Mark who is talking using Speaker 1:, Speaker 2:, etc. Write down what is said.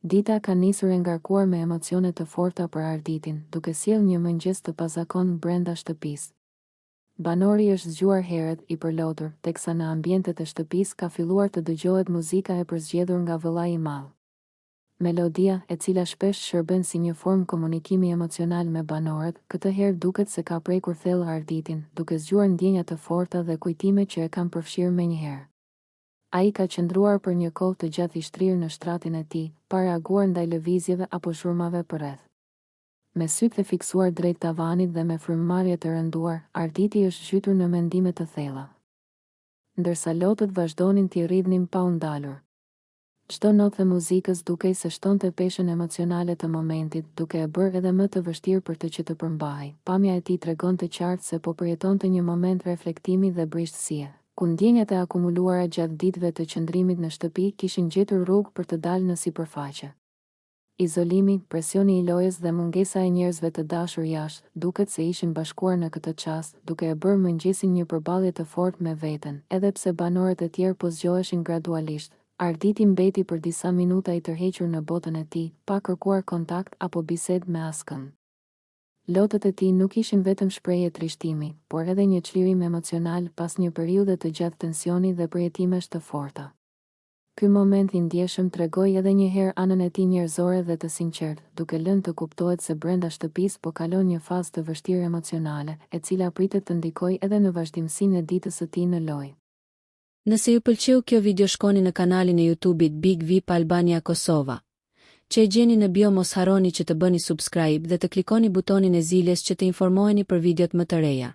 Speaker 1: Dita ka nisur e ngarkuar me emocione të forta për Arditin, duke sjellë një mëngjes të pazakontë brenda shtëpisë. Banori është zgjuar herët i përlotur, teksa në ambientet e shtëpisë ka filluar të dëgjohet muzika e përzgjedhur nga vëllai i madh. Melodia, e cila shpesh shërben si një formë komunikimi emocional me banorët, këtë herë duket se ka prekur thellë Arditin, duke zgjuar ndjenja të forta dhe kujtime që e kanë përfshirë menjëherë. Ai ka qëndruar për një kohë të gjatë i shtrirë në shtratin e tij, pa reaguar ndaj lëvizjeve apo shurmave përreth. Me sytë e fiksuar drejt tavanit dhe me frymëmarrje të rënduar, Arditi është zhytur në mendime të thella. Ndërsa lotët vazhdonin t'i rridhnin pa u ndalur. Çdo notë e muzikës dukej se shtonte peshën emocionale të momentit, duke e bërë edhe më të vështirë për të që të përmbahej. Pamja e tij tregonte qartë se po përjetonte një moment reflektimi dhe brishtësie, ku ndjenjat e akumuluara gjatë ditëve të qëndrimit në shtëpi kishin gjetur rrugë për të dalë në sipërfaqe. Izolimi, presioni i lojës dhe mungesa e njerëzve të dashur jashtë, duket se ishin bashkuar në këtë çast, duke e bërë mëngjesin një përballje të fortë me veten, edhe pse banorët e tjerë po zgjoheshin gradualisht. Arditi mbeti për disa minuta i tërhequr në botën e tij, pa kërkuar kontakt apo bisedë me askënd. Lotët e tij nuk ishin vetëm shprehje trishtimi, por edhe një çlirim emocional pas një periudhe të gjatë tensioni dhe përjetimesh të forta. Ky moment i ndjeshëm tregoi edhe një herë anën e tij njerëzore dhe të sinqertë, duke lënë të kuptohet se brenda shtëpisë po kalon një fazë të vështirë emocionale, e cila pritet të ndikojë edhe në vazhdimsinë e ditës së tij në lojë.
Speaker 2: Nëse ju pëlqeu kjo video, shkoni në kanalin e YouTube-it Big VIP Albania Kosova, që e gjeni në bio. Mos harroni që të bëni subscribe dhe të klikoni butonin e ziljes që të informoheni për videot më të reja.